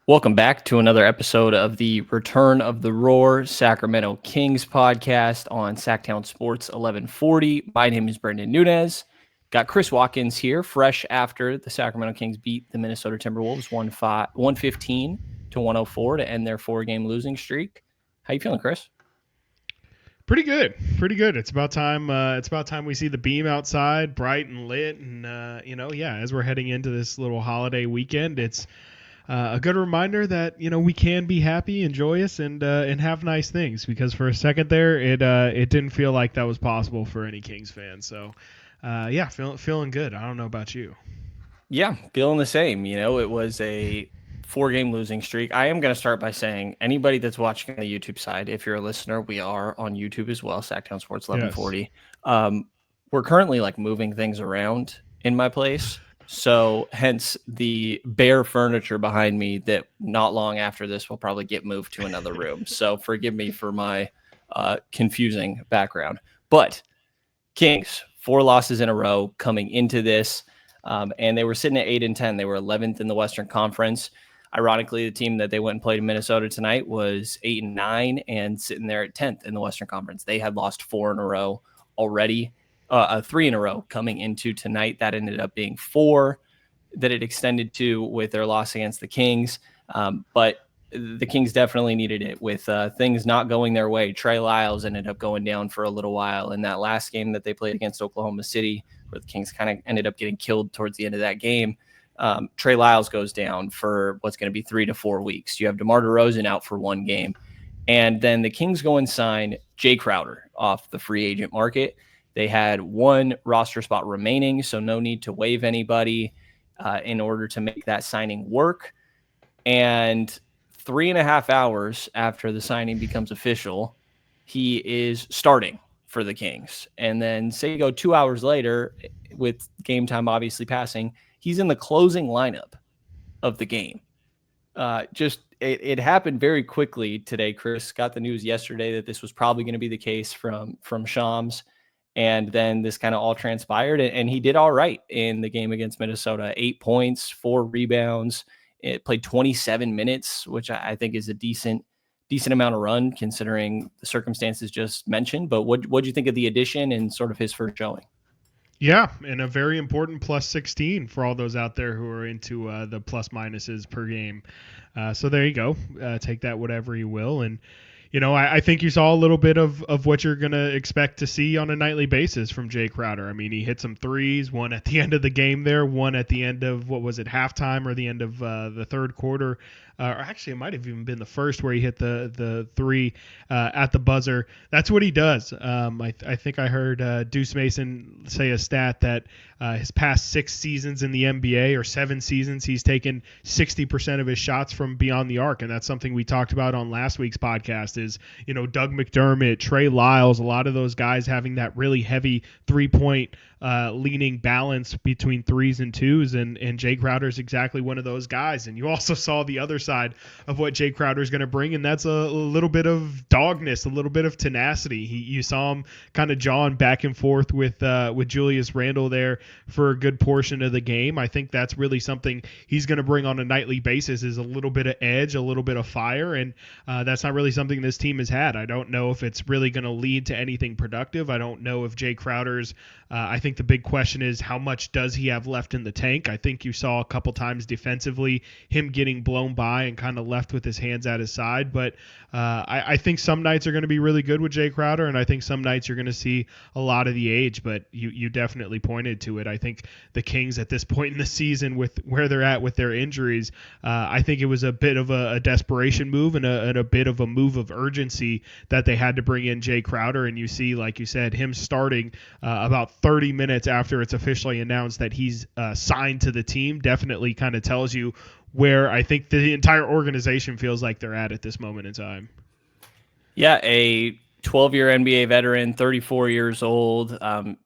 Welcome back to another episode of the Return of the Roar Sacramento Kings podcast on Sactown Sports 1140. My name is Brenden Nunes. Got Chris Watkins here, fresh after the Sacramento Kings beat the Minnesota Timberwolves 115 to 104 to end their 4-game losing streak. How you feeling, Chris? Pretty good, pretty good. It's about time. It's about time we see the beam outside, bright and lit, and as we're heading into this little holiday weekend, it's a good reminder that we can be happy and joyous and have nice things. Because for a second there, it didn't feel like that was possible for any Kings fan. So, feeling good. I don't know about you. Yeah, feeling the same. It was a 4-game losing streak. I am going to start by saying anybody that's watching on the YouTube side, if you're a listener, we are on YouTube as well, Sactown Sports Yes. 1140. We're currently moving things around in my place. So hence the bare furniture behind me that not long after this will probably get moved to another room. So forgive me for my confusing background. But Kings, 4 losses in a row coming into this. And they were sitting at 8-10. They were 11th in the Western Conference. Ironically, the team that they went and played in Minnesota tonight was 8-9 and sitting there at 10th in the Western Conference. They had lost 4 in a row already, 3 in a row coming into tonight. That ended up being 4 that it extended to with their loss against the Kings. But the Kings definitely needed it with things not going their way. Trey Lyles ended up going down for a little while in that last game that they played against Oklahoma City, where the Kings kind of ended up getting killed towards the end of that game. Trey Lyles goes down for what's going to be 3 to 4 weeks. You have DeMar DeRozan out for 1 game. And then the Kings go and sign Jae Crowder off the free agent market. They had 1 roster spot remaining, so no need to waive anybody in order to make that signing work. And 3.5 hours after the signing becomes official, he is starting for the Kings. And then say you go 2 hours later, with game time obviously passing, he's in the closing lineup of the game. It happened very quickly today. Chris got the news yesterday that this was probably going to be the case from Shams. And then this kind of all transpired, and he did all right in the game against Minnesota. 8 points, 4 rebounds. It played 27 minutes, which I think is a decent amount of run considering the circumstances just mentioned. But what'd you think of the addition and sort of his first showing? Yeah, and a very important plus 16 for all those out there who are into the plus minuses per game. So there you go. Take that whatever you will. And I think you saw a little bit of what you're going to expect to see on a nightly basis from Jae Crowder. I mean, he hit some threes, one at the end of the game there, one at the end of, what was it, halftime or the end of the third quarter. Or actually, it might have even been the first where he hit the 3 at the buzzer. That's what he does. I think I heard Deuce Mason say a stat that his past 6 seasons in the NBA, or 7 seasons, he's taken 60% of his shots from beyond the arc. And that's something we talked about on last week's podcast is, Doug McDermott, Trey Lyles, a lot of those guys having that really heavy 3-point leaning balance between 3s and 2s, and Jae Crowder is exactly one of those guys. And you also saw the other side of what Jae Crowder is going to bring, and that's a little bit of dogness, a little bit of tenacity. You saw him kind of jawing back and forth with Julius Randle there for a good portion of the game. I think that's really something he's going to bring on a nightly basis, is a little bit of edge, a little bit of fire, and that's not really something this team has had. I don't know if it's really going to lead to anything productive. I don't know if Jae Crowder's I think the big question is, how much does he have left in the tank? I think you saw a couple times defensively him getting blown by and kind of left with his hands at his side. But I think some nights are going to be really good with Jae Crowder, and I think some nights you're going to see a lot of the age. But you definitely pointed to it. I think the Kings at this point in the season, with where they're at with their injuries, I think it was a bit of a desperation move and a bit of a move of urgency that they had to bring in Jae Crowder. And you see, like you said, him starting about 30 minutes after it's officially announced that he's signed to the team definitely kind of tells you where I think the entire organization feels like they're at this moment in time. Yeah, a 12-year NBA veteran, 34 years old.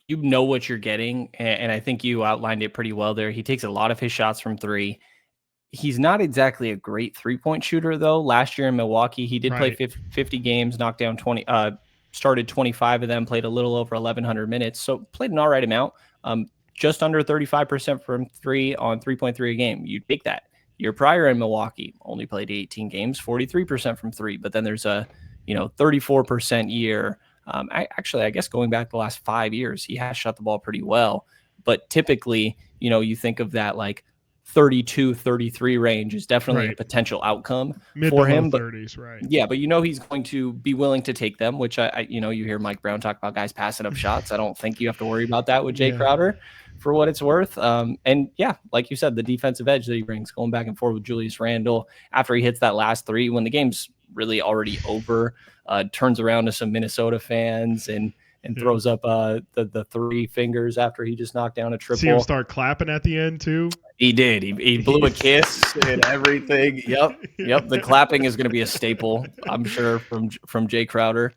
You know what you're getting, and I think you outlined it pretty well there. He takes a lot of his shots from 3. He's not exactly a great 3-point shooter, though. Last year in Milwaukee, he did play 50 games, knocked down 20, started 25 of them, played a little over 1,100 minutes, so played an all right amount. Just under 35% from 3 on 3.3 a game. You take that. Year prior in Milwaukee, only played 18 games, 43% from three. But then there's a 34% year. I guess going back the last 5 years, he has shot the ball pretty well. But typically, you think of that like 32, 33 range is definitely a potential outcome for him. Mid to low 30s, right? Yeah, but he's going to be willing to take them, which you hear Mike Brown talk about guys passing up shots. I don't think you have to worry about that with Jae Crowder, for what it's worth. And yeah, like you said, the defensive edge that he brings, going back and forth with Julius Randle after he hits that last three when the game's really already over, turns around to some Minnesota fans and throws up the three fingers after he just knocked down a triple. See him start clapping at the end too. He did. He blew a kiss and everything. Yep. The clapping is going to be a staple, I'm sure, from Jae Crowder.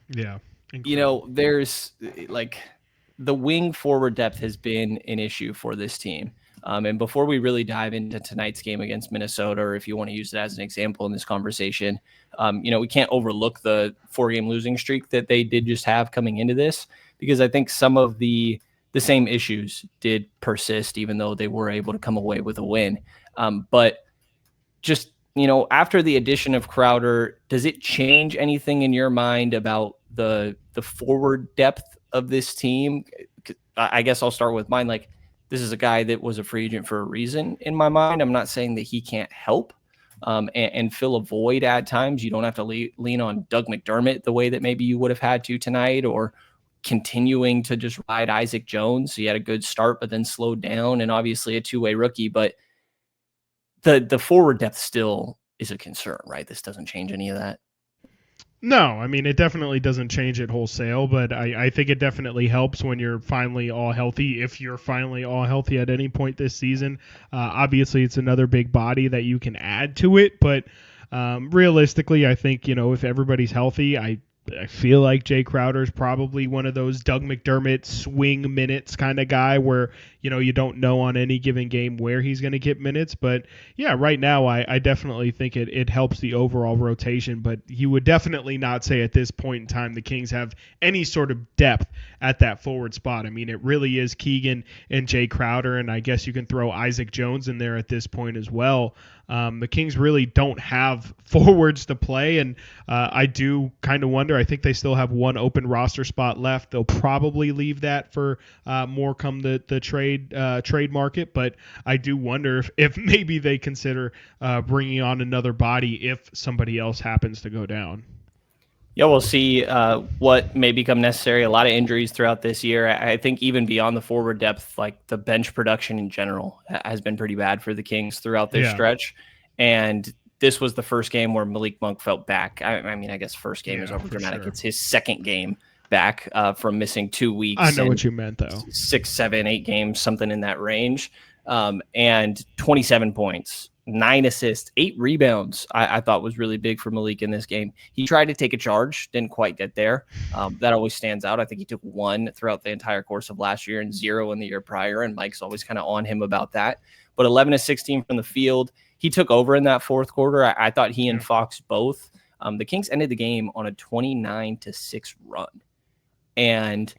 Yeah. Incredible. There's like the wing forward depth has been an issue for this team. And before we really dive into tonight's game against Minnesota, or if you want to use it as an example in this conversation, we can't overlook the 4-game losing streak that they did just have coming into this, because I think some of the same issues did persist, even though they were able to come away with a win. But just, after the addition of Crowder, does it change anything in your mind about the forward depth of this team? I guess I'll start with mine. Like, this is a guy that was a free agent for a reason in my mind. I'm not saying that he can't help and fill a void at times. You don't have to lean on Doug McDermott the way that maybe you would have had to tonight, or continuing to just ride Isaac Jones. He had a good start, but then slowed down, and obviously a two-way rookie. But the forward depth still is a concern, right? This doesn't change any of that. No, I mean, it definitely doesn't change it wholesale, but I think it definitely helps when you're finally all healthy, if you're finally all healthy at any point this season. Obviously, it's another big body that you can add to it, but realistically, I think, if everybody's healthy, I feel like Jae Crowder is probably one of those Doug McDermott swing minutes kind of guy where, you don't know on any given game where he's going to get minutes. But yeah, right now I definitely think it helps the overall rotation. But you would definitely not say at this point in time the Kings have any sort of depth at that forward spot. I mean, it really is Keegan and Jae Crowder, and I guess you can throw Isaac Jones in there at this point as well. The Kings really don't have forwards to play, and I do kind of wonder. I think they still have one open roster spot left. They'll probably leave that for more come the trade market, but I do wonder if maybe they consider bringing on another body if somebody else happens to go down. Yeah, we'll see what may become necessary. A lot of injuries throughout this year. I think even beyond the forward depth, like the bench production in general has been pretty bad for the Kings throughout this stretch. And this was the first game where Malik Monk felt back. I mean, I guess first game is overdramatic. Sure. It's his second game back from missing 2 weeks. I know what you meant, though. 6, 7, 8 games, something in that range. And 27 points. 9 assists, 8 rebounds, I thought was really big for Malik in this game. He tried to take a charge, didn't quite get there. That always stands out. I think he took 1 throughout the entire course of last year and 0 in the year prior, and Mike's always kind of on him about that. But 11 of 16 from the field. He took over in that fourth quarter. I thought he and Fox both. The Kings ended the game on a 29-6 run. And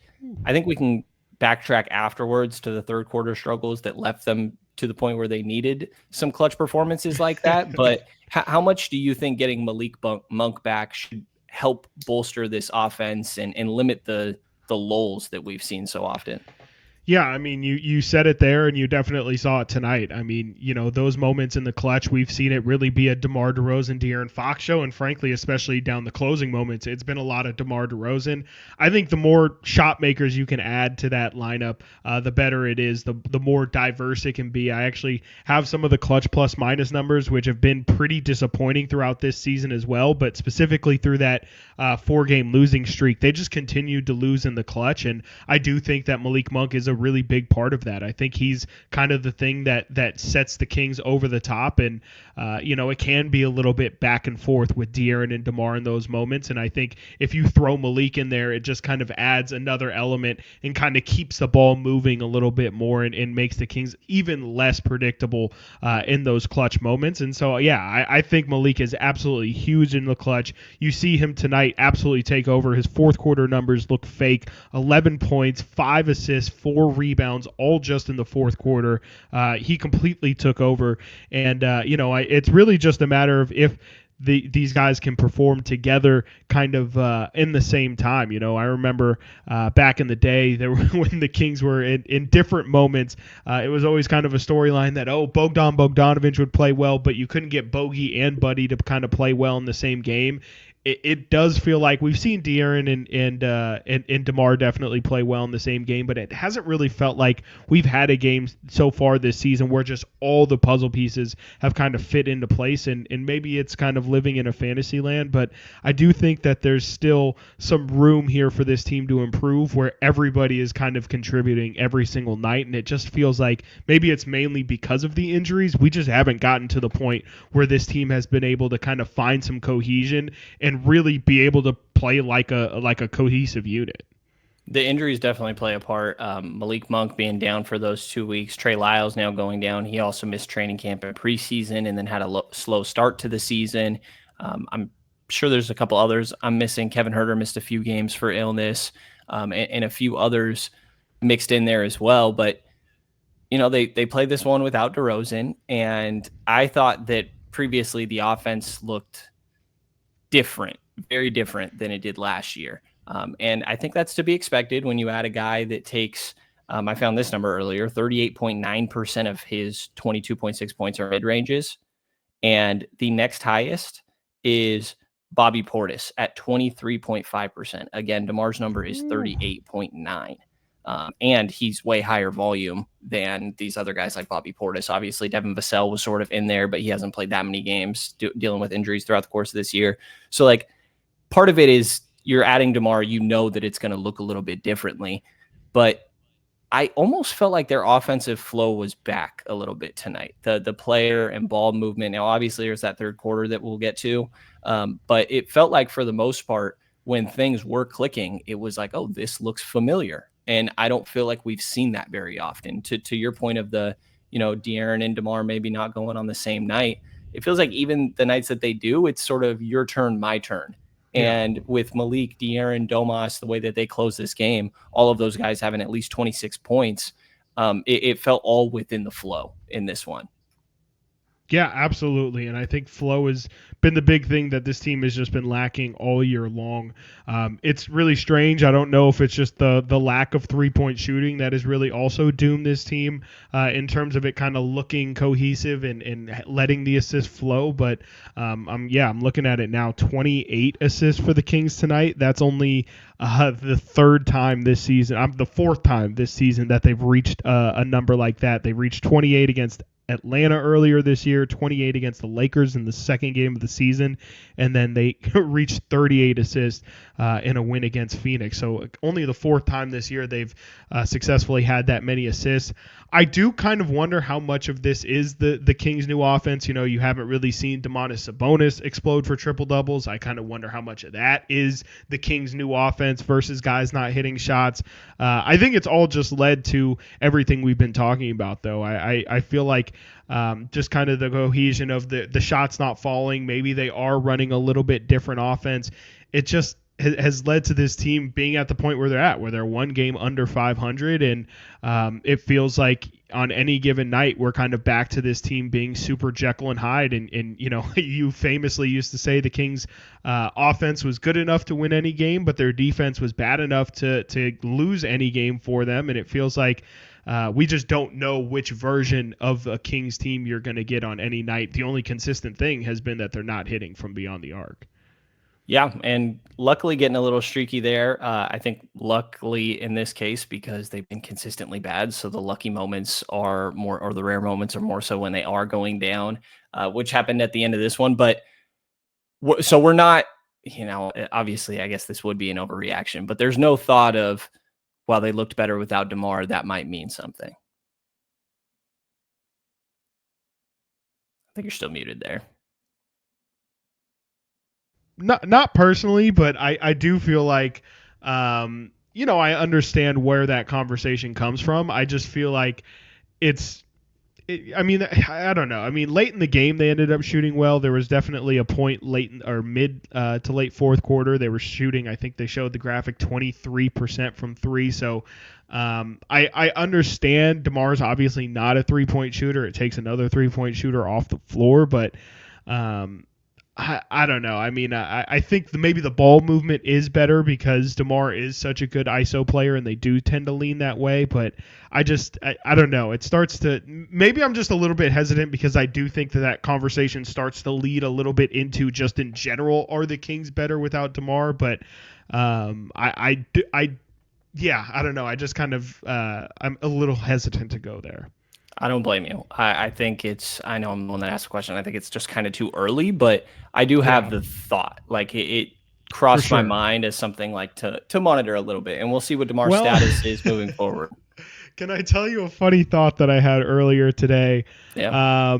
I think we can backtrack afterwards to the third quarter struggles that left them to the point where they needed some clutch performances like that. But how much do you think getting Malik Monk back should help bolster this offense and limit the lulls that we've seen so often? Yeah, I mean, you said it there, and you definitely saw it tonight. I mean, those moments in the clutch, we've seen it really be a DeMar DeRozan, De'Aaron Fox show, and frankly, especially down the closing moments, it's been a lot of DeMar DeRozan. I think the more shot makers you can add to that lineup, the better it is, the more diverse it can be. I actually have some of the clutch plus minus numbers, which have been pretty disappointing throughout this season as well, but specifically through that 4-game losing streak, they just continued to lose in the clutch, and I do think that Malik Monk is a really big part of that. I think he's kind of the thing that sets the Kings over the top, and it can be a little bit back and forth with De'Aaron and DeMar in those moments, and I think if you throw Malik in there, it just kind of adds another element and kind of keeps the ball moving a little bit more and makes the Kings even less predictable in those clutch moments. And so, yeah, I think Malik is absolutely huge in the clutch. You see him tonight absolutely take over. His fourth quarter numbers look fake. 11 points, 5 assists, 4 4 rebounds, all just in the fourth quarter. He completely took over. And, it's really just a matter of if these guys can perform together kind of in the same time. I remember back in the day when the Kings were in different moments, it was always kind of a storyline that, Bogdanovich would play well, but you couldn't get Bogey and Buddy to kind of play well in the same game. It does feel like we've seen De'Aaron and DeMar definitely play well in the same game, but it hasn't really felt like we've had a game so far this season where just all the puzzle pieces have kind of fit into place, and maybe it's kind of living in a fantasy land, but I do think that there's still some room here for this team to improve where everybody is kind of contributing every single night, and it just feels like maybe it's mainly because of the injuries. We just haven't gotten to the point where this team has been able to kind of find some cohesion and really be able to play like a cohesive unit. The injuries definitely play a part. Malik Monk being down for those 2 weeks. Trey Lyles now going down. He also missed training camp and preseason and then had a slow start to the season. I'm sure there's a couple others I'm missing. Kevin Huerter missed a few games for illness, and a few others mixed in there as well. But, they played this one without DeRozan, and I thought that previously the offense looked different, very different than it did last year. And I think that's to be expected when you add a guy that takes, I found this number earlier, 38.9% of his 22.6 points are mid-ranges. And the next highest is Bobby Portis at 23.5%. Again, DeMar's number is 38.9. And he's way higher volume than these other guys like Bobby Portis. Obviously, Devin Vassell was sort of in there, but he hasn't played that many games dealing with injuries throughout the course of this year. So, part of it is you're adding DeMar, that it's going to look a little bit differently. But I almost felt like their offensive flow was back a little bit tonight. The player and ball movement. Now, obviously, there's that third quarter that we'll get to. But it felt like for the most part, when things were clicking, it was like, oh, this looks familiar. And I don't feel like we've seen that very often. To your point of the, De'Aaron and DeMar maybe not going on the same night, it feels like even the nights that they do, it's sort of your turn, my turn. And with Malik, De'Aaron, Domas, the way that they close this game, all of those guys having at least 26 points, it felt all within the flow in this one. Yeah, absolutely. And I think flow has been the big thing that this team has just been lacking all year long. It's really strange. I don't know if it's just the lack of three-point shooting that has really also doomed this team in terms of it kind of looking cohesive and letting the assist flow. But I'm looking at it now, 28 assists for the Kings tonight. That's only the third time this season. The fourth time this season that they've reached a number like that. They reached 28 against Atlanta earlier this year, 28 against the Lakers in the second game of the season, and then they reached 38 assists in a win against Phoenix. So only the fourth time this year they've successfully had that many assists. I do kind of wonder how much of this is the Kings' new offense. You haven't really seen Domantas Sabonis explode for triple-doubles. I kind of wonder how much of that is the Kings' new offense versus guys not hitting shots. I think it's all just led to everything we've been talking about, though. I feel like just kind of the cohesion of the shots not falling. Maybe they are running a little bit different offense. It just has led to this team being at the point where they're at, where they're one game under 500. And it feels like on any given night, we're kind of back to this team being super Jekyll and Hyde. And you famously used to say the Kings offense was good enough to win any game, but their defense was bad enough to lose any game for them. And it feels like we just don't know which version of a Kings team you're going to get on any night. The only consistent thing has been that they're not hitting from beyond the arc. Yeah, and luckily getting a little streaky there. I think luckily in this case because they've been consistently bad, so the lucky moments are more, or the rare moments are more so when they are going down, which happened at the end of this one. But so we're not, obviously I guess this would be an overreaction, but there's no thought of, well, they looked better without DeMar, that might mean something. I think you're still muted there. Not personally, but I do feel like, I understand where that conversation comes from. I just feel like I don't know. Late in the game, they ended up shooting well. There was definitely a point mid to late fourth quarter. They were shooting, I think they showed the graphic, 23% from three. So I understand DeMar's obviously not a 3-point shooter. It takes another 3-point shooter off the floor, but I don't know. I mean, I think maybe the ball movement is better because DeMar is such a good ISO player, and they do tend to lean that way. But I don't know. It starts to maybe I'm just a little bit hesitant because I do think that conversation starts to lead a little bit into just in general, are the Kings better without DeMar? But yeah, I don't know. I just kind of I'm a little hesitant to go there. I don't blame you. I think I know I'm the one that asked the question. I think it's just kind of too early, but I do have the thought. Like it crossed my mind as something like to monitor a little bit, and we'll see what DeMar's status is moving forward. Can I tell you a funny thought that I had earlier today? Yeah.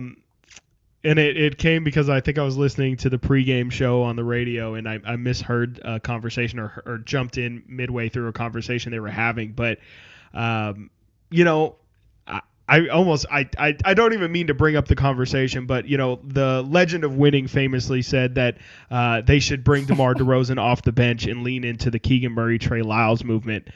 And it came because I think I was listening to the pregame show on the radio, and I misheard a conversation or jumped in midway through a conversation they were having. But, I don't even mean to bring up the conversation, but the legend of winning famously said that they should bring DeMar DeRozan off the bench and lean into the Keegan Murray, Trey Lyles movement.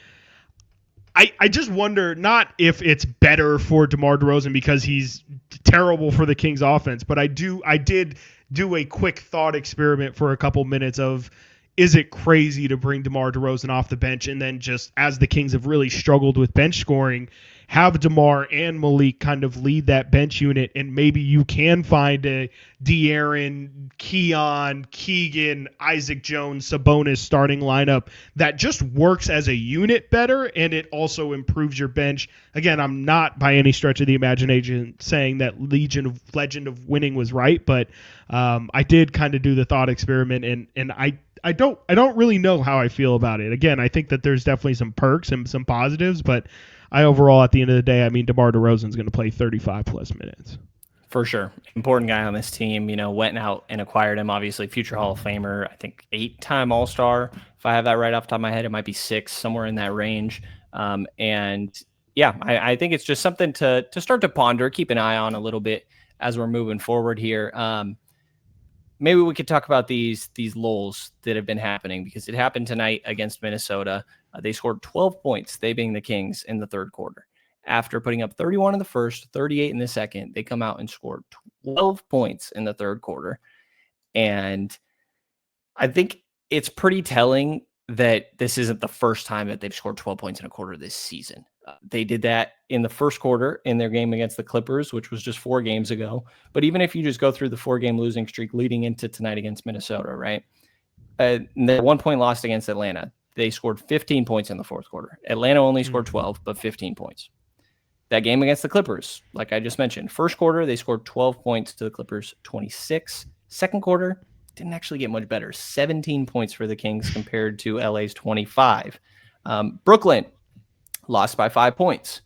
I just wonder not if it's better for DeMar DeRozan because he's terrible for the Kings offense, but I did do a quick thought experiment for a couple minutes of, is it crazy to bring DeMar DeRozan off the bench and then just as the Kings have really struggled with bench scoring, have DeMar and Malik kind of lead that bench unit, and maybe you can find a De'Aaron, Keon, Keegan, Isaac Jones, Sabonis starting lineup that just works as a unit better, and it also improves your bench. Again, I'm not by any stretch of the imagination saying that legend of winning was right, but I did kind of do the thought experiment, and I don't really know how I feel about it. Again, I think that there's definitely some perks and some positives, but I overall, at the end of the day, I mean, DeMar DeRozan is going to play 35-plus minutes. For sure. Important guy on this team. Went out and acquired him, obviously, future Hall of Famer, I think 8-time All-Star. If I have that right off the top of my head, it might be 6, somewhere in that range. And, yeah, I think it's just something to start to ponder, keep an eye on a little bit as we're moving forward here. Maybe we could talk about these lulls that have been happening because it happened tonight against Minnesota. They scored 12 points, they being the Kings, in the third quarter. After putting up 31 in the first, 38 in the second, they come out and scored 12 points in the third quarter. And I think it's pretty telling that this isn't the first time that they've scored 12 points in a quarter this season. They did that in the first quarter in their game against the Clippers, which was just 4 games ago. But even if you just go through the 4-game losing streak leading into tonight against Minnesota, right? The 1-point loss against Atlanta, they scored 15 points in the fourth quarter. Atlanta only scored 12, but 15 points. That game against the Clippers, like I just mentioned, first quarter, they scored 12 points to the Clippers, 26. Second quarter, didn't actually get much better. 17 points for the Kings compared to LA's 25. Brooklyn lost by 5 points.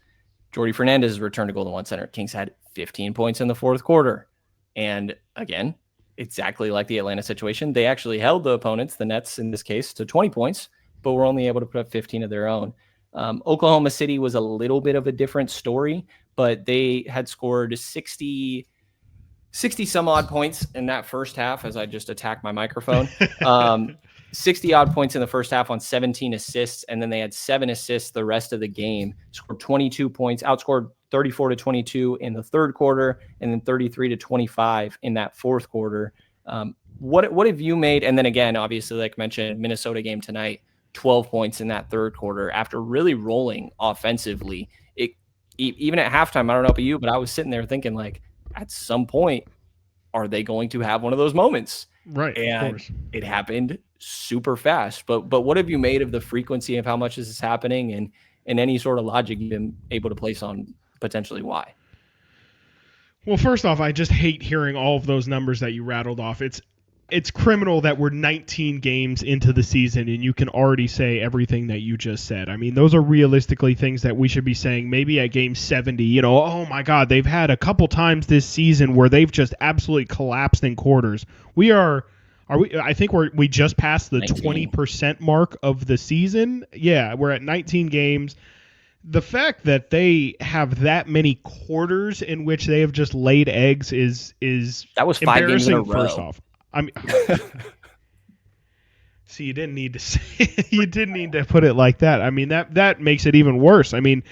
Jordy Fernandez's return to Golden One Center. Kings had 15 points in the fourth quarter. And again, exactly like the Atlanta situation, they actually held the opponents, the Nets in this case, to 20 points, but were only able to put up 15 of their own. Oklahoma City was a little bit of a different story, but they had scored 60 some odd points in that first half as I just attacked my microphone. 60 odd points in the first half on 17 assists. And then they had 7 assists the rest of the game, scored 22 points, outscored 34-22 in the third quarter, and then 33-25 in that fourth quarter. What have you made? And then again, obviously, like I mentioned, Minnesota game tonight, 12 points in that third quarter after really rolling offensively. Even at halftime, I don't know about you, but I was sitting there thinking, like, at some point, are they going to have one of those moments? Right. And of course. It happened super fast. But what have you made of the frequency of how much this is happening and any sort of logic you've been able to place on potentially why? Well, first off, I just hate hearing all of those numbers that you rattled off. It's criminal that we're 19 games into the season and you can already say everything that you just said. I mean, those are realistically things that we should be saying maybe at game 70. Oh my God, they've had a couple times this season where they've just absolutely collapsed in quarters. I think we just passed the 20% mark of the season. Yeah, we're at 19 games. The fact that they have that many quarters in which they have just laid eggs is that was 5 games in a row. First off. I mean, So you didn't need to say, you didn't need to put it like that. I mean, that makes it even worse. I mean,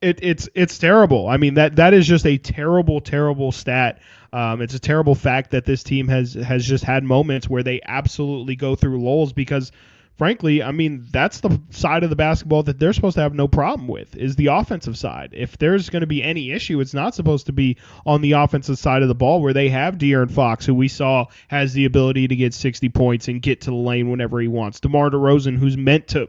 it's terrible. I mean, that is just a terrible stat. It's a terrible fact that this team has just had moments where they absolutely go through lulls because, frankly, I mean, that's the side of the basketball that they're supposed to have no problem with, is the offensive side. If there's going to be any issue, it's not supposed to be on the offensive side of the ball where they have De'Aaron Fox, who we saw has the ability to get 60 points and get to the lane whenever he wants. DeMar DeRozan,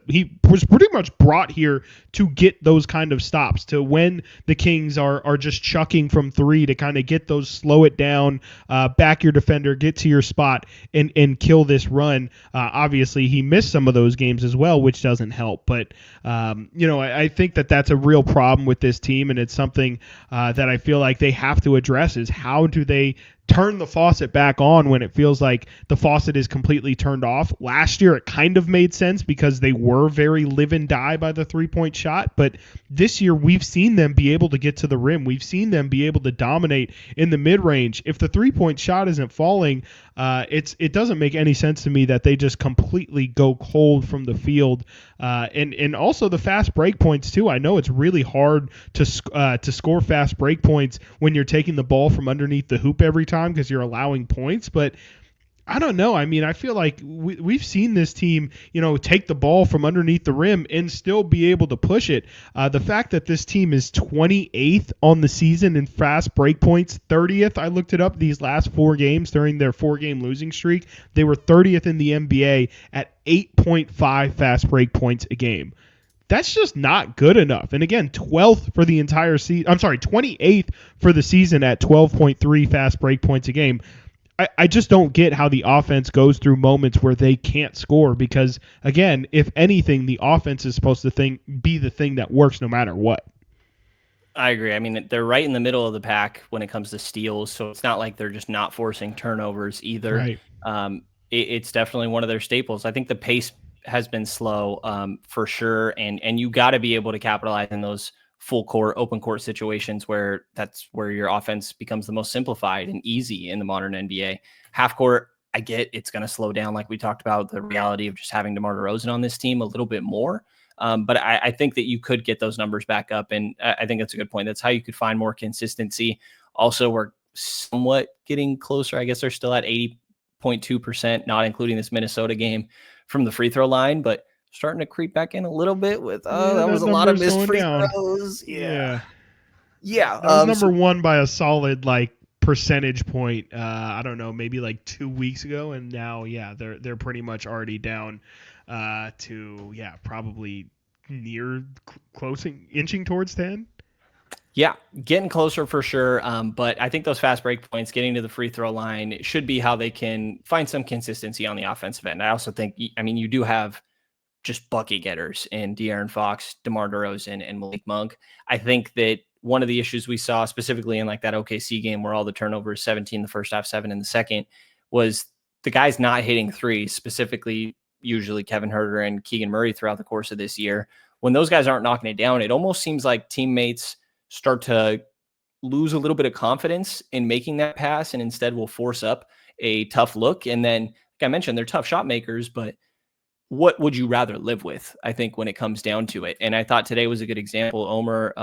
he was pretty much brought here to get those kind of stops, to when the Kings are just chucking from three, to kind of get those, slow it down, back your defender, get to your spot, and kill this run. Obviously, he missed some of those games as well, which doesn't help. But, I think that that's a real problem with this team, and it's something that I feel like they have to address, is how do they turn the faucet back on when it feels like the faucet is completely turned off. Last year, it kind of made sense because they were very live and die by the three-point shot, but this year we've seen them be able to get to the rim. We've seen them be able to dominate in the mid-range. If the three-point shot isn't falling, it doesn't make any sense to me that they just completely go cold from the field. And also the fast break points too. I know it's really hard to score fast break points when you're taking the ball from underneath the hoop every time because you're allowing points, but I don't know. I mean, I feel like we've seen this team, take the ball from underneath the rim and still be able to push it. The fact that this team is 28th on the season in fast break points, 30th, I looked it up, these last 4 games during their 4-game losing streak, they were 30th in the NBA at 8.5 fast break points a game. That's just not good enough. And again, 12th for the entire season. I'm sorry, 28th for the season at 12.3 fast break points a game. I just don't get how the offense goes through moments where they can't score because, again, if anything, the offense is supposed to be the thing that works no matter what. I agree. I mean, they're right in the middle of the pack when it comes to steals, so it's not like they're just not forcing turnovers either. Right. It's definitely one of their staples. I think the pace has been slow for sure, and you got to be able to capitalize in those full court, open court situations where that's where your offense becomes the most simplified and easy in the modern NBA. Half court, I get it's going to slow down, like we talked about, the reality of just having DeMar DeRozan on this team a little bit more. But I think that you could get those numbers back up, and I think that's a good point. That's how you could find more consistency. Also, we're somewhat getting closer. I guess they're still at 80.2%, not including this Minnesota game from the free throw line, but starting to creep back in a little bit with, that was a lot of missed free throws. Yeah. That was number one by a solid, percentage point. I don't know, maybe 2 weeks ago. And now, they're pretty much already down to, probably near inching towards 10. Yeah, getting closer for sure. But I think those fast break points, getting to the free throw line, should be how they can find some consistency on the offensive end. I also think, you do have just bucket getters in De'Aaron Fox, DeMar DeRozan, and Malik Monk. I think that one of the issues we saw specifically in that OKC game where all the turnovers, 17 the first half, 7 in the second, was the guys not hitting threes, specifically usually Kevin Huerter and Keegan Murray throughout the course of this year. When those guys aren't knocking it down, it almost seems like teammates start to lose a little bit of confidence in making that pass and instead will force up a tough look. And then, like I mentioned, they're tough shot makers, but what would you rather live with, I think, when it comes down to it? And I thought today was a good example. Omer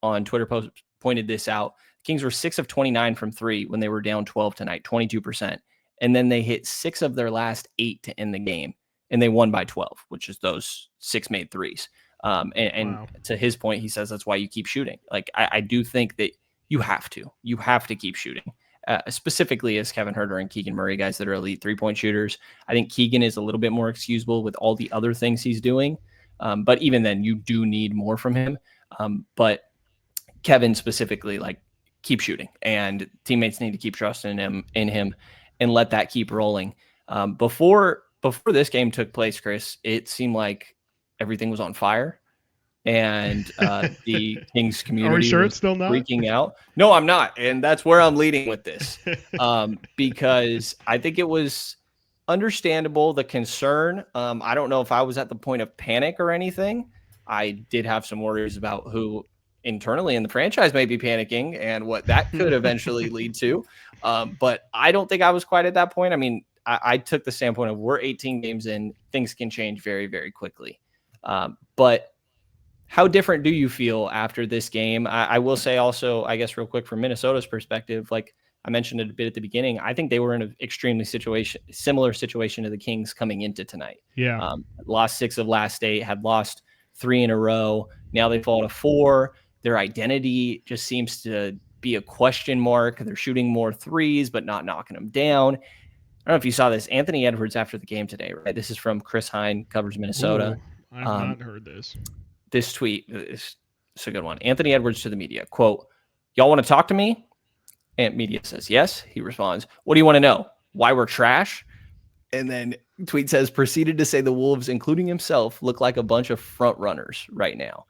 on Twitter pointed this out. Kings were 6 of 29 from 3 when they were down 12 tonight, 22%. And then they hit 6 of their last 8 to end the game, and they won by 12, which is those 6 made threes. And wow. To his point, he says that's why you keep shooting. I do think that you have to keep shooting. Specifically as Kevin Huerter and Keegan Murray, guys that are elite 3-point shooters. I think Keegan is a little bit more excusable with all the other things he's doing. But even then, you do need more from him. But Kevin specifically, keep shooting, and teammates need to keep trusting him and let that keep rolling. Before this game took place, Chris, it seemed like everything was on fire. And the Kings community was still not freaking out. No, I'm not. And that's where I'm leading with this. Because I think it was understandable, the concern. I don't know if I was at the point of panic or anything. I did have some worries about who internally in the franchise may be panicking and what that could eventually lead to. But I don't think I was quite at that point. I mean, I took the standpoint of we're 18 games in, things can change very, very quickly. But how different do you feel after this game? I will say also, I guess real quick from Minnesota's perspective, like I mentioned it a bit at the beginning, I think they were in an extremely similar situation to the Kings coming into tonight. Yeah. Lost 6 of last 8, had lost 3 in a row. Now they fall to 4. Their identity just seems to be a question mark. They're shooting more threes, but not knocking them down. I don't know if you saw this. Anthony Edwards after the game today, right? This is from Chris Hine, covers Minnesota. Ooh, I have not heard this. This tweet is a good one. Anthony Edwards to the media, quote, "Y'all want to talk to me?" And media says, yes. He responds, "What do you want to know? Why we're trash?" And then tweet says, proceeded to say the Wolves, including himself, look like a bunch of front runners right now.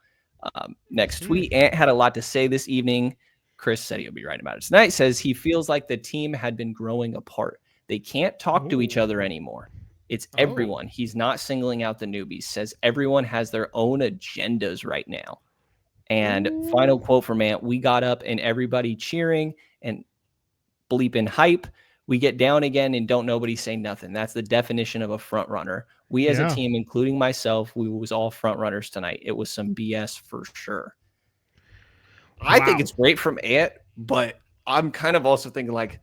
Next tweet, Ant had a lot to say this evening. Chris said he'll be writing about it tonight. Says he feels like the team had been growing apart. They can't talk to each other anymore. It's everyone. He's not singling out the newbies. Says everyone has their own agendas right now. And final quote from Ant, "We got up and everybody cheering and bleeping hype. We get down again and don't nobody say nothing." That's the definition of a front runner. We as a team, including myself, we was all front runners tonight. It was some BS for sure. Wow. I think it's great from Ant, but I'm kind of also thinking like,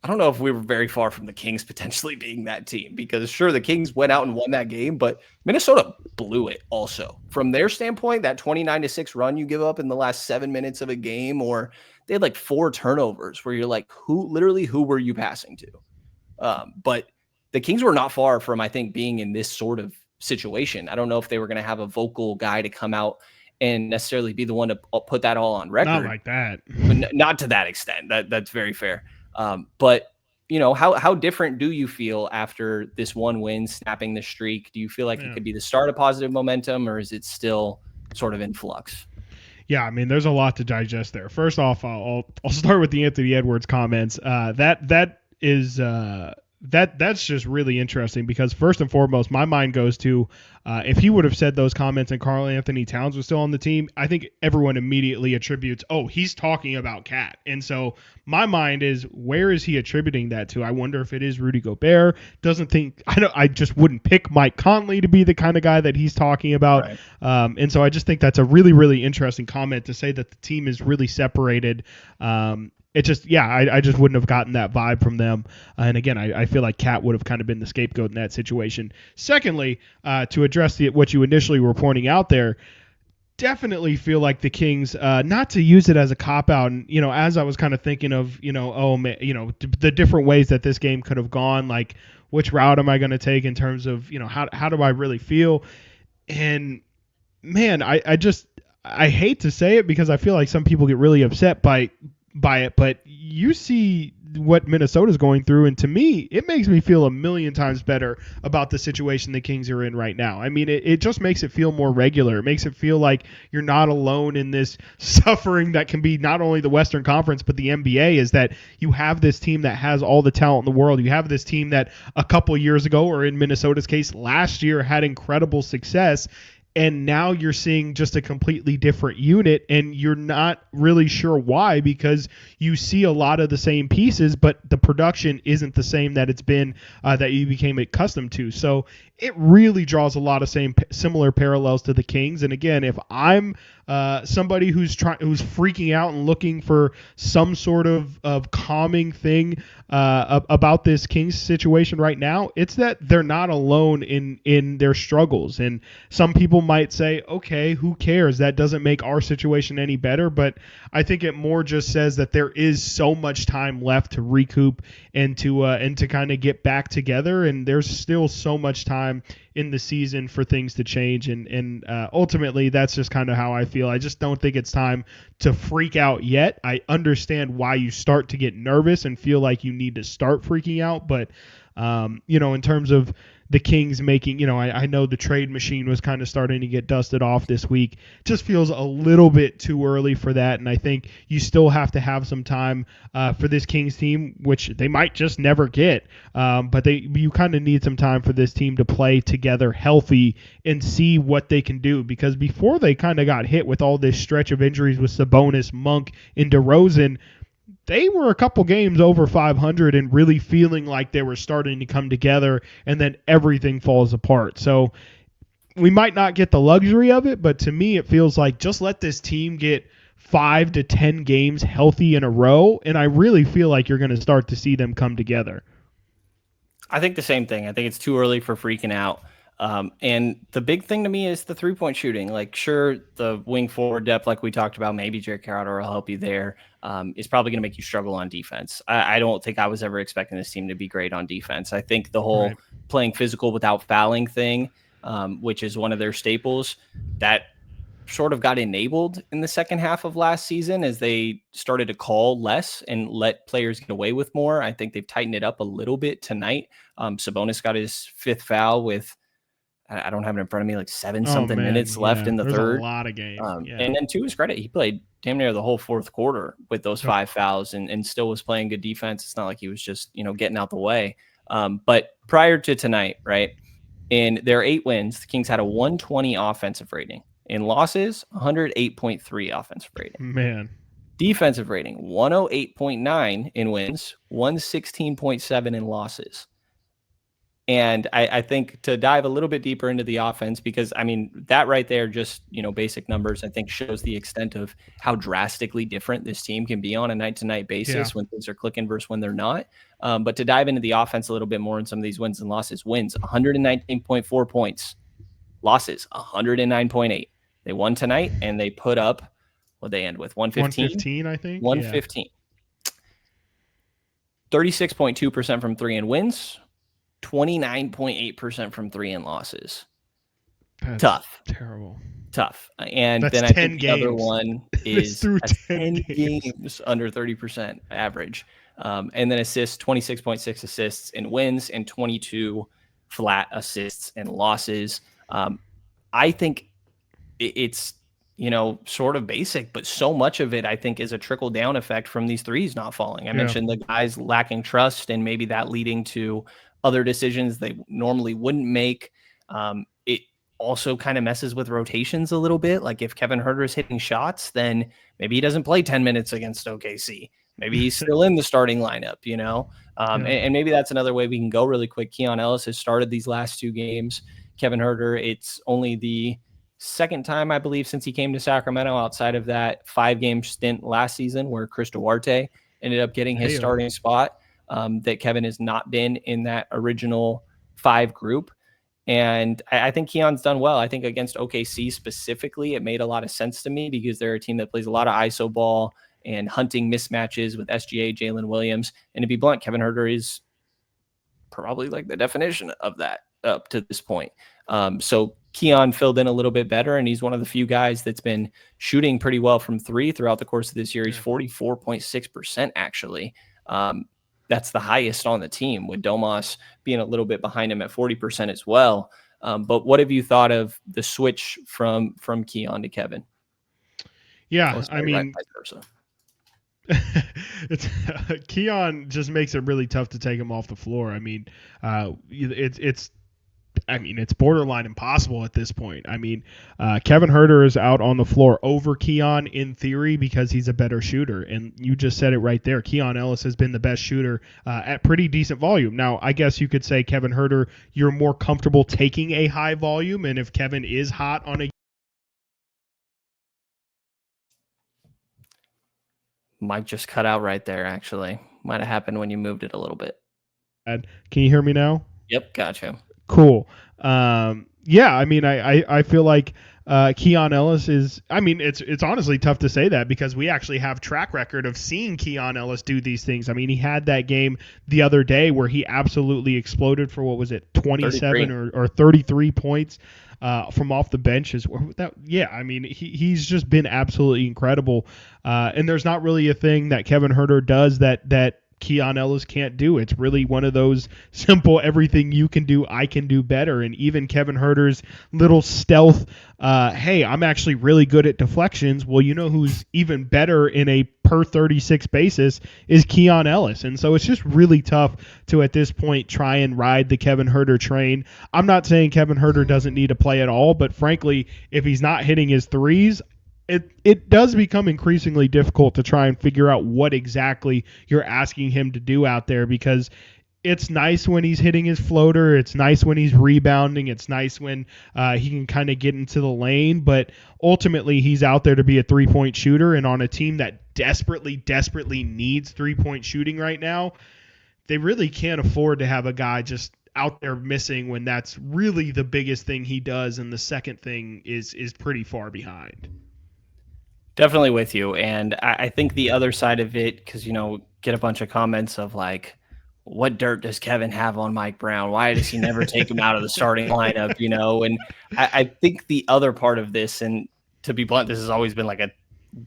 I don't know if we were very far from the Kings potentially being that team, because sure, the Kings went out and won that game, but Minnesota blew it also. From their standpoint, that 29-6 run you give up in the last 7 minutes of a game, or they had like 4 turnovers where you're like, who were you passing to? But the Kings were not far from, I think, being in this sort of situation. I don't know if they were going to have a vocal guy to come out and necessarily be the one to put that all on record. Not like that. But not to that extent. That's very fair. But you know, how different do you feel after this one win, snapping the streak? Do you feel like it could be the start of positive momentum, or is it still sort of in flux? Yeah, I mean, there's a lot to digest there. First off, I'll start with the Anthony Edwards comments. That's just really interesting, because first and foremost, my mind goes to if he would have said those comments and Karl Anthony Towns was still on the team, I think everyone immediately attributes, oh, he's talking about Cat. And so my mind is, where is he attributing that to? I wonder if it is Rudy Gobert. I just wouldn't pick Mike Conley to be the kind of guy that he's talking about. Right. And so I just think that's a really, really interesting comment to say that the team is really separated. It just, I just wouldn't have gotten that vibe from them. And again, I feel like Cat would have kind of been the scapegoat in that situation. Secondly, to address what you initially were pointing out there, definitely feel like the Kings, not to use it as a cop-out, and, you know, as I was kind of thinking of, the different ways that this game could have gone, like, which route am I going to take in terms of, how do I really feel? And, man, I hate to say it, because I feel like some people get really upset by it, but you see what Minnesota's going through, and to me, it makes me feel a million times better about the situation the Kings are in right now. I mean, it just makes it feel more regular. It makes it feel like you're not alone in this suffering that can be not only the Western Conference, but the NBA, is that you have this team that has all the talent in the world. You have this team that a couple years ago, or in Minnesota's case, last year, had incredible success. And now you're seeing just a completely different unit, and you're not really sure why, because you see a lot of the same pieces, but the production isn't the same that it's been, that you became accustomed to. So it really draws a lot of similar parallels to the Kings. And again, if I'm somebody who's freaking out and looking for some sort of calming thing about this Kings situation right now, it's that they're not alone in their struggles. And some people might say, okay, who cares? That doesn't make our situation any better. But I think it more just says that there is so much time left to recoup and to kind of get back together. And there's still so much time in the season for things to change. And ultimately, that's just kind of how I feel. I just don't think it's time to freak out yet. I understand why you start to get nervous and feel like you need to start freaking out. But, in terms of the Kings making, I know the trade machine was kind of starting to get dusted off this week. Just feels a little bit too early for that. And I think you still have to have some time for this Kings team, which they might just never get. But you kind of need some time for this team to play together healthy and see what they can do. Because before they kind of got hit with all this stretch of injuries with Sabonis, Monk, and DeRozan, they were a couple games over 500 and really feeling like they were starting to come together, and then everything falls apart. So we might not get the luxury of it, but to me it feels like just let this team get 5 to 10 games healthy in a row, and I really feel like you're going to start to see them come together. I think the same thing. I think it's too early for freaking out. And the big thing to me is the 3-point shooting. Like, sure, the wing forward depth, like we talked about, maybe Jae Crowder will help you there. Is probably going to make you struggle on defense. I don't think I was ever expecting this team to be great on defense. I think the whole playing physical without fouling thing, which is one of their staples, that sort of got enabled in the second half of last season as they started to call less and let players get away with more. I think they've tightened it up a little bit tonight. Sabonis got his 5th foul with, I don't have it in front of me, like 7-something minutes left in the third. A lot of games. And then to his credit, he played damn near the whole fourth quarter with those 5 fouls and still was playing good defense. It's not like he was just, getting out the way. But prior to tonight, right, in their 8 wins, the Kings had a 120 offensive rating. In losses, 108.3 offensive rating. Man. Defensive rating, 108.9 in wins, 116.7 in losses. And I think to dive a little bit deeper into the offense, because, that right there, just, basic numbers, I think shows the extent of how drastically different this team can be on a night-to-night basis when things are clicking versus when they're not. But to dive into the offense a little bit more in some of these wins and losses, wins, 119.4 points. Losses, 109.8. They won tonight, and they put up, what they end with, 115? 115, I think. 115. 36.2% from 3 in wins, 29.8% from 3 in losses. That's tough. Terrible. Tough. And that's then I think the other one is through 10 games under 30% average. And then assists, 26.6 assists in wins and 22 flat assists in losses. I think it's, sort of basic, but so much of it, I think, is a trickle down effect from these threes not falling. I mentioned the guys lacking trust and maybe that leading to other decisions they normally wouldn't make. It also kind of messes with rotations a little bit. Like if Kevin Huerter is hitting shots, then maybe he doesn't play 10 minutes against OKC. Maybe he's still in the starting lineup, and maybe that's another way we can go really quick. Keon Ellis has started these last 2 games. Kevin Huerter, it's only the second time, I believe, since he came to Sacramento outside of that 5-game stint last season where Chris Duarte ended up getting his starting spot, that Kevin has not been in that original 5 group. And I think Keon's done well. I think against OKC specifically, it made a lot of sense to me because they're a team that plays a lot of ISO ball and hunting mismatches with SGA, Jalen Williams. And to be blunt, Kevin Huerter is probably like the definition of that up to this point. So Keon filled in a little bit better, and he's one of the few guys that's been shooting pretty well from 3 throughout the course of this year. He's 44.6% actually. That's the highest on the team, with Domas being a little bit behind him at 40% as well. But what have you thought of the switch from Keon to Kevin? Yeah, it's Keon just makes it really tough to take him off the floor. It's borderline impossible at this point. Kevin Huerter is out on the floor over Keon in theory because he's a better shooter. And you just said it right there. Keon Ellis has been the best shooter at pretty decent volume. Now, I guess you could say Kevin Huerter, you're more comfortable taking a high volume. And if Kevin is hot on a Mike just cut out right there, actually. Might have happened when you moved it a little bit. Can you hear me now? Yep, gotcha. Cool. I feel like Keon Ellis is, it's honestly tough to say that because we actually have track record of seeing Keon Ellis do these things. He had that game the other day where he absolutely exploded for, 27 or 33 points from off the bench. He's just been absolutely incredible. And there's not really a thing that Kevin Huerter does that Keon Ellis can't do. It's really one of those simple everything you can do, I can do better. And even Kevin Huerter's little stealth, hey, I'm actually really good at deflections. Well, you know who's even better in a per 36 basis is Keon Ellis. And so it's just really tough to, at this point, try and ride the Kevin Huerter train. I'm not saying Kevin Huerter doesn't need to play at all, but frankly, if he's not hitting his threes, it does become increasingly difficult to try and figure out what exactly you're asking him to do out there, because it's nice when he's hitting his floater. It's nice when he's rebounding. It's nice when he can kind of get into the lane. But ultimately, he's out there to be a three-point shooter. And on a team that desperately, desperately needs three-point shooting right now, they really can't afford to have a guy just out there missing when that's really the biggest thing he does. And the second thing is pretty far behind. Definitely with you. And I think the other side of it, because, get a bunch of comments of like, what dirt does Kevin have on Mike Brown? Why does he never take him out of the starting lineup? And I think the other part of this, and to be blunt, this has always been like a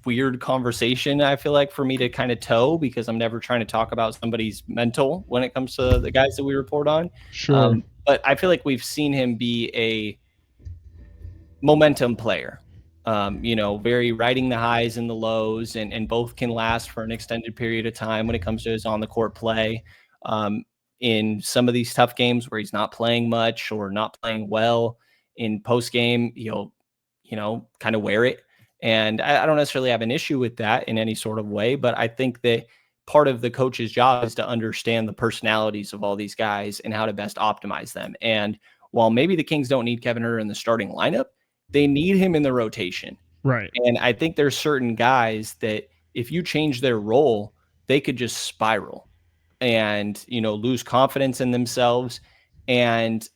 weird conversation, I feel like, for me to kind of toe, because I'm never trying to talk about somebody's mental when it comes to the guys that we report on. Sure. But I feel like we've seen him be a momentum player. Very riding the highs and the lows, and both can last for an extended period of time when it comes to his on the court play. In some of these tough games where he's not playing much or not playing well, in post game, he'll, kind of wear it. And I don't necessarily have an issue with that in any sort of way, but I think that part of the coach's job is to understand the personalities of all these guys and how to best optimize them. And while maybe the Kings don't need Kevin Huerter in the starting lineup, they need him in the rotation. Right. And I think there's certain guys that if you change their role, they could just spiral and, lose confidence in themselves. And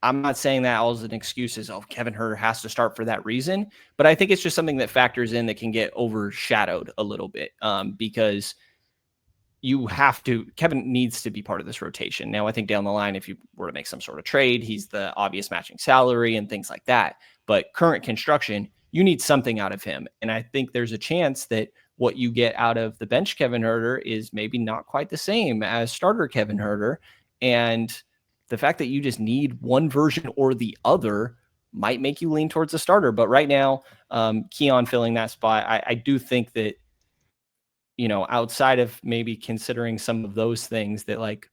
I'm not saying that as an excuse as, Kevin Huerter has to start for that reason, but I think it's just something that factors in that can get overshadowed a little bit, because Kevin needs to be part of this rotation. Now, I think down the line, if you were to make some sort of trade, he's the obvious matching salary and things like that. But current construction, you need something out of him. And I think there's a chance that what you get out of the bench Kevin Huerter is maybe not quite the same as starter Kevin Huerter. And the fact that you just need one version or the other might make you lean towards the starter. But right now, Keon filling that spot, I do think that, outside of maybe considering some of those things, that like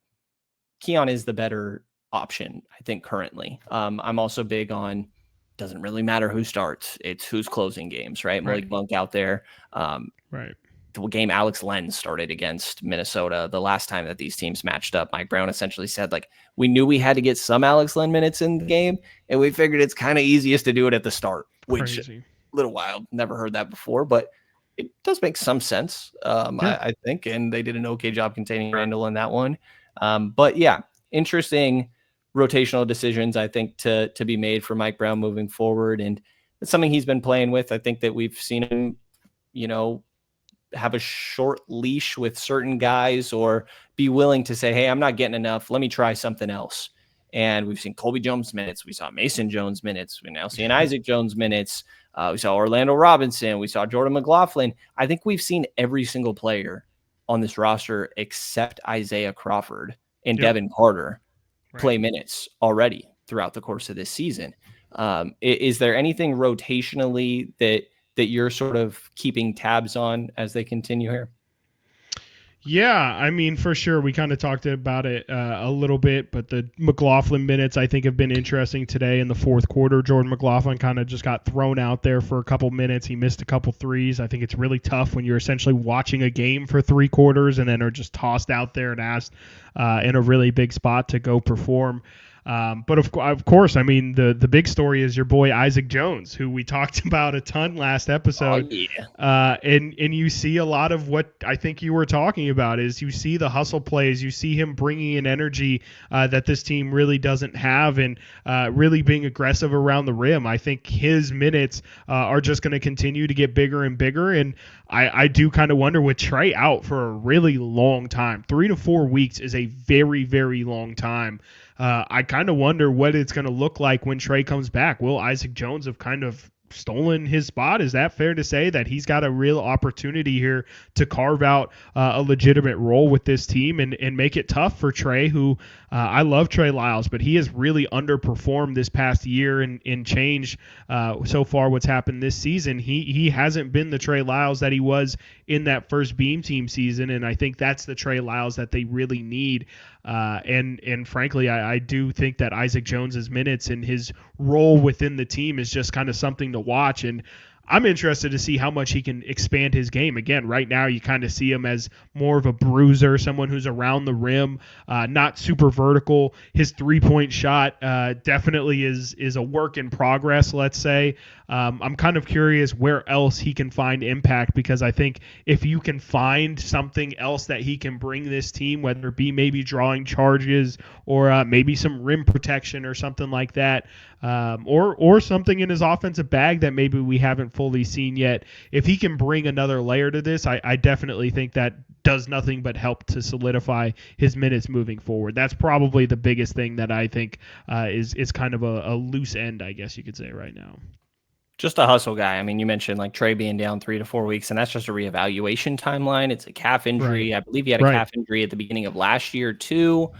Keon is the better option, I think, currently. I'm also big on, doesn't really matter who starts, it's who's closing games, right? Malik Monk out there. Right. The game Alex Len started against Minnesota, the last time that these teams matched up, Mike Brown essentially said, like, we knew we had to get some Alex Len minutes in the game, and we figured it's kind of easiest to do it at the start, which is a little wild. Never heard that before, but it does make some sense, I think, and they did an okay job containing Randall in that one. But yeah, interesting rotational decisions, I think, to be made for Mike Brown moving forward, and it's something he's been playing with. I think that we've seen him, have a short leash with certain guys, or be willing to say, hey, I'm not getting enough, let me try something else. And we've seen Colby Jones minutes, we saw Mason Jones minutes, we now see an Isaac Jones minutes, we saw Orlando Robinson, we saw Jordan McLaughlin. I think we've seen every single player on this roster except Isaiah Crawford and Devin Carter play minutes already throughout the course of this season. Is there anything rotationally that you're sort of keeping tabs on as they continue here? Yeah, I mean, for sure. We kind of talked about it a little bit, but the McLaughlin minutes, I think, have been interesting today in the fourth quarter. Jordan McLaughlin kind of just got thrown out there for a couple minutes. He missed a couple threes. I think it's really tough when you're essentially watching a game for 3 quarters and then are just tossed out there and asked in a really big spot to go perform. But of course, I mean, the big story is your boy Isaac Jones, who we talked about a ton last episode. And you see a lot of what I think you were talking about is you see the hustle plays, you see him bringing in energy that this team really doesn't have, and really being aggressive around the rim. I think his minutes are just going to continue to get bigger and bigger. And I do kind of wonder, with Trey out for a really long time, 3 to 4 weeks is a very, very long time. I kind of wonder what it's going to look like when Trey comes back. Will Isaac Jones have kind of stolen his spot? Is that fair to say that he's got a real opportunity here to carve out a legitimate role with this team and make it tough for Trey, who I love Trey Lyles, but he has really underperformed this past year and change so far what's happened this season. He hasn't been the Trey Lyles that he was in that first Beam Team season, and I think that's the Trey Lyles that they really need. And frankly, I do think that Isaac Jones's minutes and his role within the team is just kind of something to watch. And I'm interested to see how much he can expand his game. Again, right now you kind of see him as more of a bruiser, someone who's around the rim, not super vertical. His 3-point shot definitely is a work in progress, let's say. I'm kind of curious where else he can find impact, because I think if you can find something else that he can bring this team, whether it be maybe drawing charges or maybe some rim protection or something like that, or something in his offensive bag that maybe we haven't fully seen yet. If he can bring another layer to this, I definitely think that does nothing but help to solidify his minutes moving forward. That's probably the biggest thing that I think is kind of a loose end, I guess you could say, right now. Just a hustle guy. I mean, you mentioned like Trey being down 3 to 4 weeks, and that's just a reevaluation timeline. It's a calf injury. Right. I believe he had a Right. calf injury at the beginning of last year too.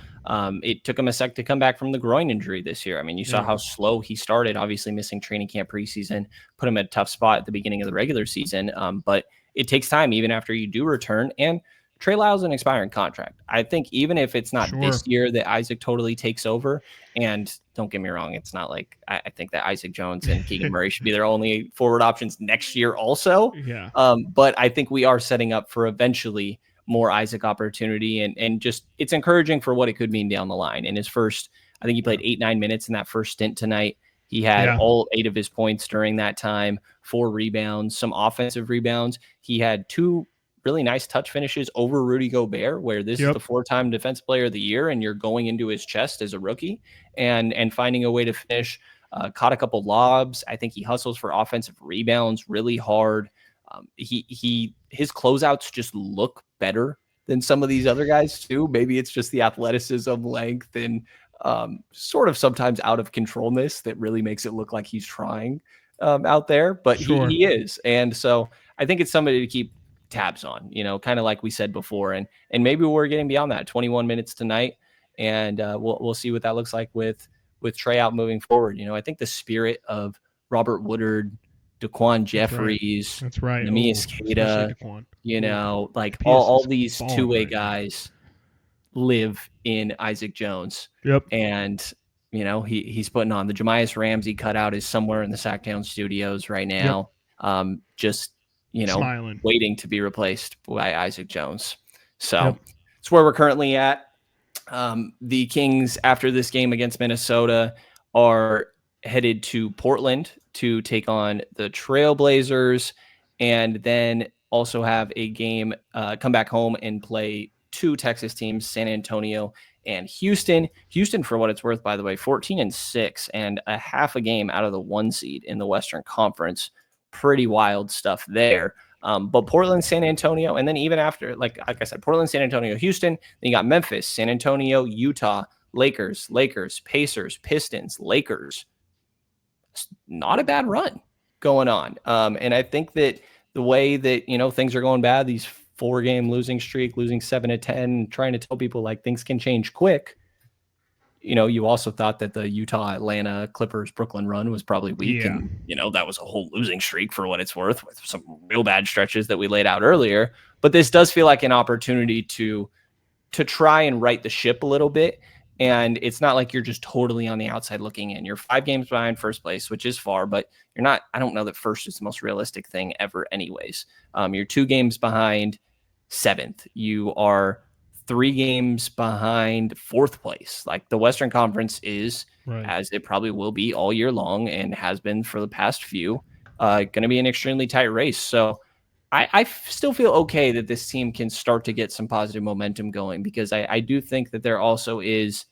It took him a sec to come back from the groin injury this year. I mean, you saw Yeah. how slow he started. Obviously, missing training camp preseason put him at a tough spot at the beginning of the regular season. But it takes time even after you do return. And Trey Lyles is an expiring contract. I think even if it's not Sure. this year that Isaac totally takes over, and don't get me wrong, it's not like I think that Isaac Jones and Keegan Murray should be their only forward options next year also. Yeah. But I think we are setting up for eventually more Isaac opportunity, and just it's encouraging for what it could mean down the line. In his first, I think he played 8-9 minutes in that first stint tonight. He had all 8 of his points during that time, 4 rebounds, some offensive rebounds. He had 2 really nice touch finishes over Rudy Gobert, where this is the 4-time defensive player of the year, and you're going into his chest as a rookie and finding a way to finish. Caught a couple lobs. I think he hustles for offensive rebounds really hard. His closeouts just look better than some of these other guys too. Maybe it's just the athleticism, length, and sort of sometimes out of controlness that really makes it look like he's trying out there, but he is. And so I think it's somebody to keep tabs on, kind of like we said before, and maybe we're getting beyond that. 21 minutes tonight, and we'll see what that looks like with Trey out moving forward. I think the spirit of Robert Woodard, Daquan Jeffries, That's right. Neemias Queta, like PS all is these falling two-way right now. guys live in Isaac Jones. Yep. And he's putting on the Jemias Ramsey cutout is somewhere in the Sactown studios right now. Just Smiling. waiting to be replaced by Isaac Jones. So it's where we're currently at. The Kings, after this game against Minnesota, are headed to Portland to take on the Trailblazers, and then also have a game, come back home and play 2 Texas teams, San Antonio and Houston. Houston, for what it's worth, by the way, 14-6 and a half a game out of the 1 seed in the Western Conference. Pretty wild stuff there. But Portland, San Antonio, and then even after, like I said, Portland, San Antonio, Houston, then you got Memphis, San Antonio, Utah, Lakers, Pacers, Pistons, Lakers. It's not a bad run going on. And I think that the way that, things are going bad, these 4-game losing streak, losing 7 of 10, trying to tell people like things can change quick. You also thought that the Utah, Atlanta, Clippers, Brooklyn run was probably weak. Yeah. And, that was a whole losing streak for what it's worth, with some real bad stretches that we laid out earlier. But this does feel like an opportunity to try and right the ship a little bit. And it's not like you're just totally on the outside looking in. You're 5 games behind first place, which is far, but you're not. I don't know that first is the most realistic thing ever anyways. You're 2 games behind 7th. You are 3 games behind 4th place. Like, the Western Conference is, as it probably will be all year long and has been for the past few, going to be an extremely tight race. So I still feel okay that this team can start to get some positive momentum going, because I do think that there also is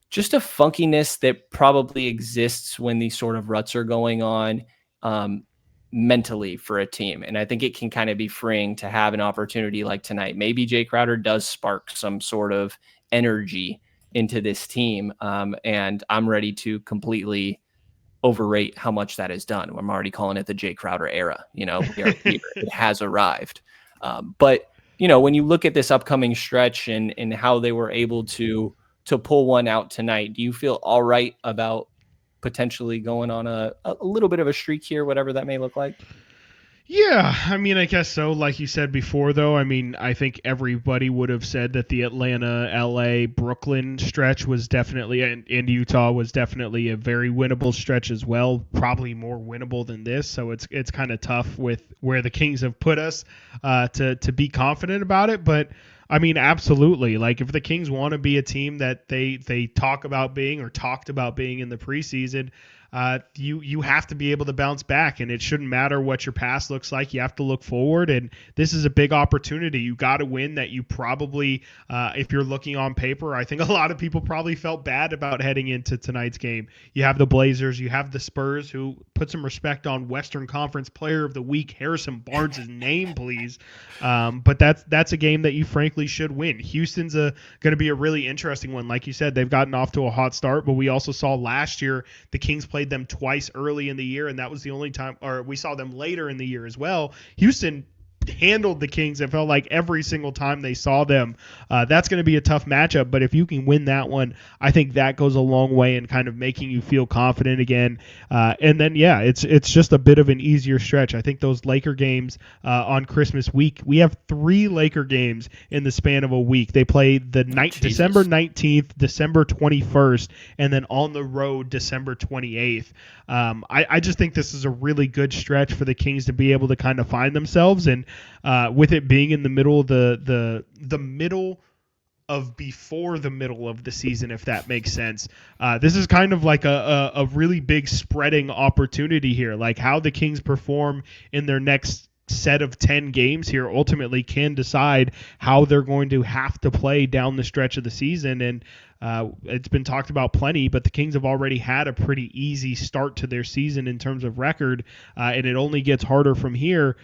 just a funkiness that probably exists when these sort of ruts are going on mentally for a team. And I think it can kind of be freeing to have an opportunity like tonight. Maybe Jae Crowder does spark some sort of energy into this team. And I'm ready to completely overrate how much that is done. I'm already calling it the Jae Crowder era. We are here. It has arrived. But when you look at this upcoming stretch and how they were able to pull one out tonight, do you feel all right about potentially going on a little bit of a streak here, whatever that may look like? Yeah, I mean, I guess so. Like you said before, though, I mean, I think everybody would have said that the Atlanta, LA, Brooklyn stretch was definitely, and Utah was definitely a very winnable stretch as well. Probably more winnable than this. So it's kind of tough with where the Kings have put us to be confident about it. But I mean, absolutely. Like if the Kings want to be a team that they talk about being or talked about being in the preseason, you have to be able to bounce back, and it shouldn't matter what your past looks like. You have to look forward, and this is a big opportunity. You got to win that you probably, if you're looking on paper, I think a lot of people probably felt bad about heading into tonight's game. You have the Blazers, you have the Spurs, who put some respect on Western Conference Player of the Week, Harrison Barnes' name, please. But that's a game that you frankly should win. Houston's going to be a really interesting one. Like you said, they've gotten off to a hot start, but we also saw last year the Kings played them twice early in the year, and that was the only time, or we saw them later in the year as well. Houston handled the Kings. It felt like every single time they saw them. That's going to be a tough matchup, but if you can win that one, I think that goes a long way in kind of making you feel confident again. And then, yeah, it's just a bit of an easier stretch. I think those Laker games on Christmas week, we have 3 Laker games in the span of a week. They play the December 19th, December 21st, and then on the road December 28th. I just think this is a really good stretch for the Kings to be able to kind of find themselves, and with it being in the middle of the middle of before the middle of the season, if that makes sense. This is kind of like a really big spreading opportunity here. Like how the Kings perform in their next set of 10 games here ultimately can decide how they're going to have to play down the stretch of the season. And it's been talked about plenty, but the Kings have already had a pretty easy start to their season in terms of record, and it only gets harder from here.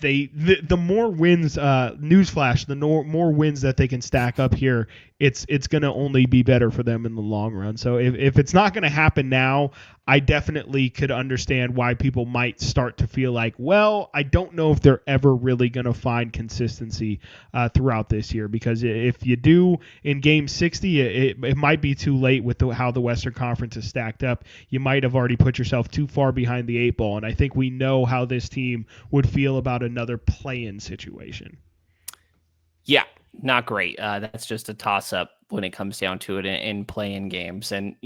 The more wins, newsflash, the more wins that they can stack up here, it's going to only be better for them in the long run. So if it's not going to happen now, I definitely could understand why people might start to feel like, well, I don't know if they're ever really going to find consistency throughout this year, because if you do in Game 60, it might be too late with how the Western Conference is stacked up. You might have already put yourself too far behind the 8 ball, and I think we know how this team would feel about another play-in situation. Yeah, not great. That's just a toss-up when it comes down to it in play-in games. And,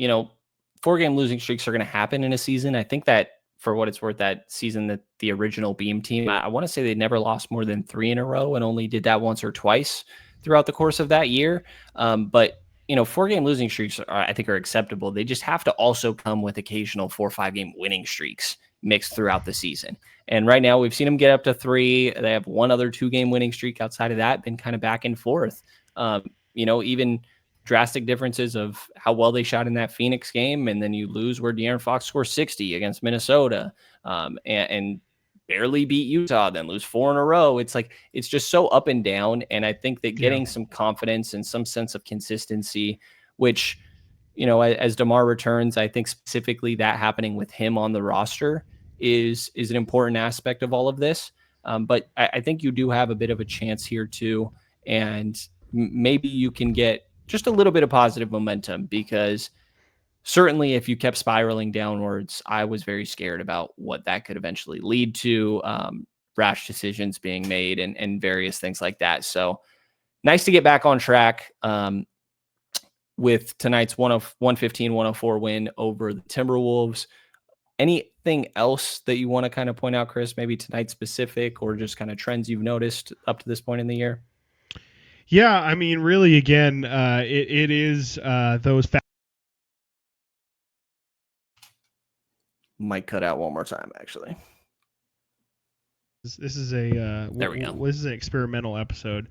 4-game losing streaks are going to happen in a season. I think that, for what it's worth, that season that the original Beam team, I want to say they never lost more than 3 in a row and only did that once or twice throughout the course of that year. But 4-game losing streaks I think are acceptable. They just have to also come with occasional 4 or 5-game winning streaks mixed throughout the season. And right now we've seen them get up to 3. They have one other 2-game winning streak outside of that, been kind of back and forth. Even drastic differences of how well they shot in that Phoenix game, and then you lose where De'Aaron Fox scores 60 against Minnesota, and barely beat Utah, then lose 4 in a row. It's like, it's just so up and down. And I think that getting some confidence and some sense of consistency, which, as DeMar returns, I think specifically that happening with him on the roster is an important aspect of all of this. But I think you do have a bit of a chance here too. And maybe you can get just a little bit of positive momentum, because certainly if you kept spiraling downwards, I was very scared about what that could eventually lead to, rash decisions being made and various things like that. So nice to get back on track with tonight's 115-104 win over the Timberwolves. Anything else that you want to kind of point out, Chris, maybe tonight specific, or just kind of trends you've noticed up to this point in the year? Yeah, I mean, really, again, it is those facts. Might cut out one more time, actually. This is a there we go. This is an experimental episode.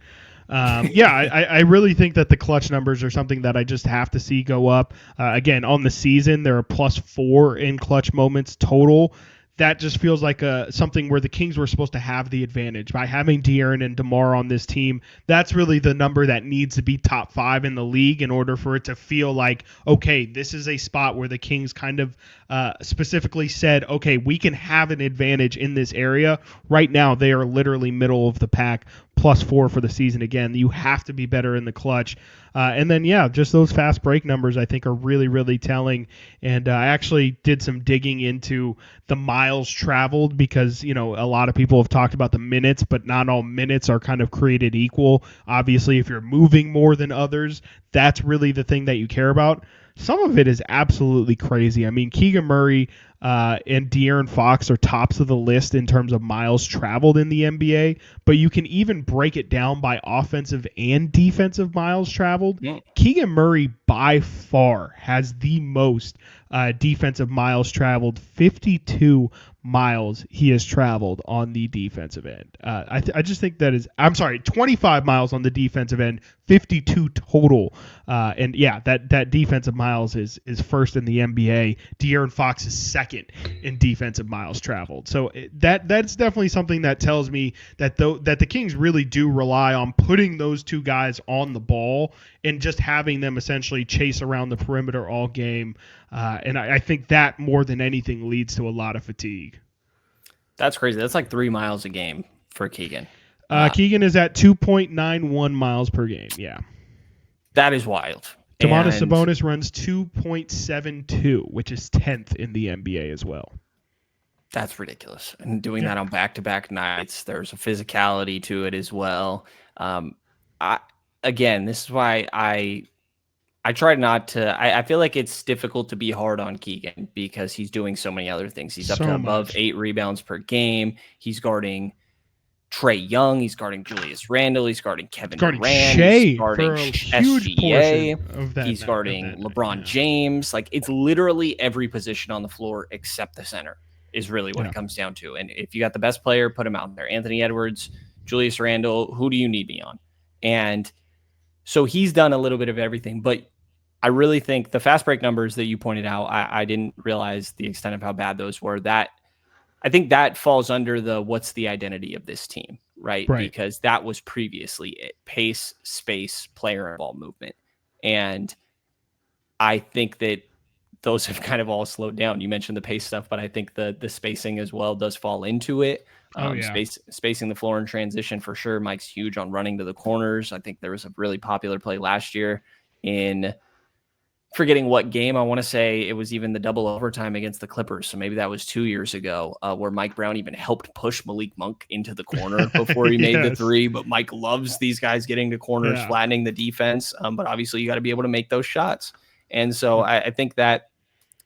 I really think that the clutch numbers are something that I just have to see go up. Again, on the season, there are +4 in clutch moments total. That just feels like something where the Kings were supposed to have the advantage by having De'Aaron and DeMar on this team. That's really the number that needs to be top 5 in the league in order for it to feel like, okay, this is a spot where the Kings kind of specifically said, okay, we can have an advantage in this area. Right now, they are literally middle of the pack, +4 for the season again. You have to be better in the clutch. And then, just those fast break numbers I think are really, really telling. And I actually did some digging into the miles traveled because, a lot of people have talked about the minutes, but not all minutes are kind of created equal. Obviously, if you're moving more than others, that's really the thing that you care about. Some of it is absolutely crazy. I mean, Keegan Murray and De'Aaron Fox are tops of the list in terms of miles traveled in the NBA, but you can even break it down by offensive and defensive miles traveled. Yeah. Keegan Murray by far has the most defensive miles traveled, 52 miles he has traveled on the defensive end. I just think that is, 25 miles on the defensive end, 52 total. And that defensive miles is first in the NBA. De'Aaron Fox is second in defensive miles traveled. So that's definitely something that tells me that the Kings really do rely on putting those two guys on the ball and just having them essentially chase around the perimeter all game. And I think that more than anything leads to a lot of fatigue. That's crazy. That's like 3 miles a game for Keegan. Keegan is at 2.91 miles per game. Yeah. That is wild. Domantas Sabonis runs 2.72, which is 10th in the NBA as well. That's ridiculous. And doing that on back-to-back nights, there's a physicality to it as well. This is why I try not to. I feel like it's difficult to be hard on Keegan because he's doing so many other things. He's up to above 8 rebounds per game. He's guarding Trey Young. He's guarding Julius Randle. He's guarding Kevin Durant. He's guarding SGA. He's guarding LeBron James. Like, it's literally every position on the floor except the center is really what it comes down to. And if you got the best player, put him out there. Anthony Edwards, Julius Randle, who do you need me on? And so he's done a little bit of everything, but I really think the fast break numbers that you pointed out, I didn't realize the extent of how bad those were. That I think that falls under the what's the identity of this team, right? Because that was previously it. Pace, space, player and ball movement. And I think that those have kind of all slowed down. You mentioned the pace stuff, but I think the spacing as well does fall into it. Spacing the floor in transition for sure. Mike's huge on running to the corners. I think there was a really popular play last year in forgetting what game. I want to say it was even the double overtime against the Clippers. So maybe that was 2 years ago where Mike Brown even helped push Malik Monk into the corner before he made the three. But Mike loves these guys getting to corners, flattening the defense. But obviously you got to be able to make those shots. And so I think that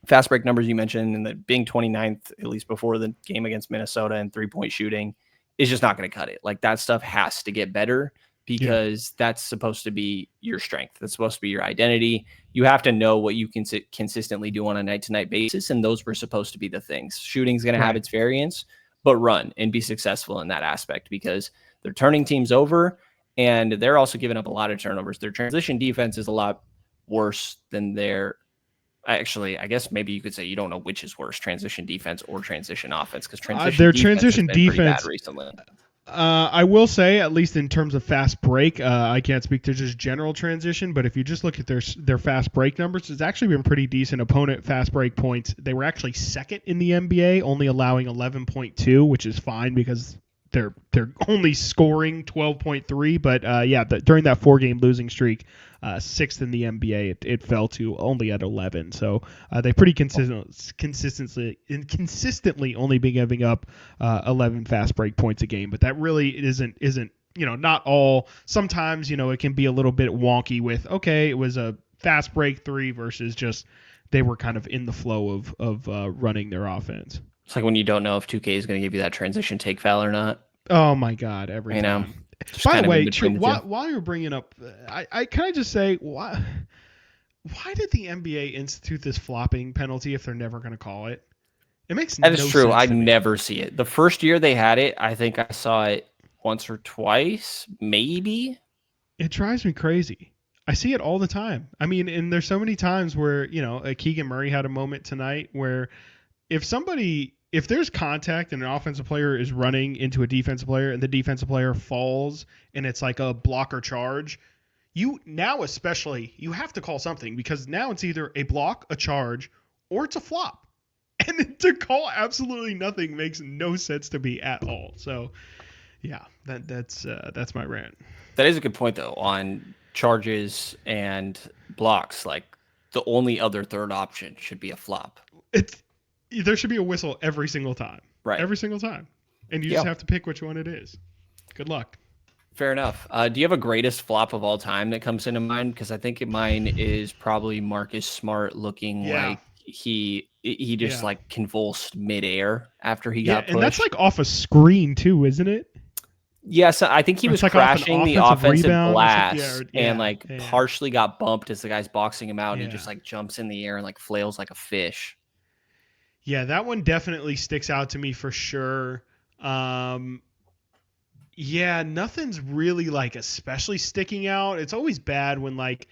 fast break numbers you mentioned and the being 29th, at least before the game against Minnesota and 3-point shooting is just not going to cut it. Like, that stuff has to get better because that's supposed to be your strength. That's supposed to be your identity. You have to know what you can consistently do on a night-to-night basis, and those were supposed to be the things. Shooting's going to have its variance, but run and be successful in that aspect because they're turning teams over, and they're also giving up a lot of turnovers. Their transition defense is a lot worse than their actually, I guess maybe you could say you don't know which is worse, transition defense or transition offense, because transition defense recently. I will say, at least in terms of fast break, I can't speak to just general transition, but if you just look at their fast break numbers, it's actually been pretty decent. Opponent fast break points, they were actually second in the NBA, only allowing 11.2, which is fine because they're only scoring 12.3. But during that 4-game losing streak, sixth in the NBA, it fell to only at 11. So they pretty consistently only been giving up 11 fast break points a game. But that really isn't not all. Sometimes it can be a little bit wonky with it was a fast break 3 versus just they were kind of in the flow of running their offense. It's like when you don't know if 2K is going to give you that transition take foul or not. Oh my God! Every time. By the way, while you're bringing up, I can I just say why did the NBA institute this flopping penalty if they're never going to call it? It makes no sense. That is true. I never see it. The first year they had it, I think I saw it once or twice, maybe. It drives me crazy. I see it all the time. I mean, and there's so many times where Keegan Murray had a moment tonight where if there's contact and an offensive player is running into a defensive player and the defensive player falls and it's like a block or charge, you have to call something because now it's either a block, a charge, or it's a flop. And to call absolutely nothing makes no sense to me at all. So, Yeah, that's my rant. That is a good point, though, on charges and blocks. Like, the only other third option should be a flop. There should be a whistle every single time. Right. Every single time. And you Yeah. just have to pick which one it is. Good luck. Fair enough. Do you have a greatest flop of all time that comes into mind? Because I think mine is probably Marcus Smart looking like he just like convulsed midair after he got pushed. And that's like off a screen too, isn't it? Yes, I think he was like crashing the offensive glass and like yeah. partially got bumped as the guy's boxing him out, and he just like jumps in the air and like flails like a fish. Yeah, that one definitely sticks out to me for sure. Yeah, nothing's really like especially sticking out. It's always bad when like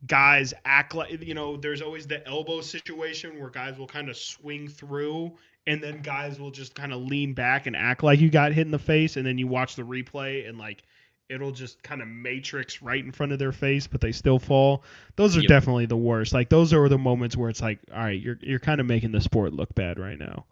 guys act like, there's always the elbow situation where guys will kind of swing through and then guys will just kind of lean back and act like you got hit in the face, and then you watch the replay and like it'll just kind of matrix right in front of their face, but they still fall. Those are definitely the worst. Like those are the moments where it's like, all right, you're kind of making the sport look bad right now.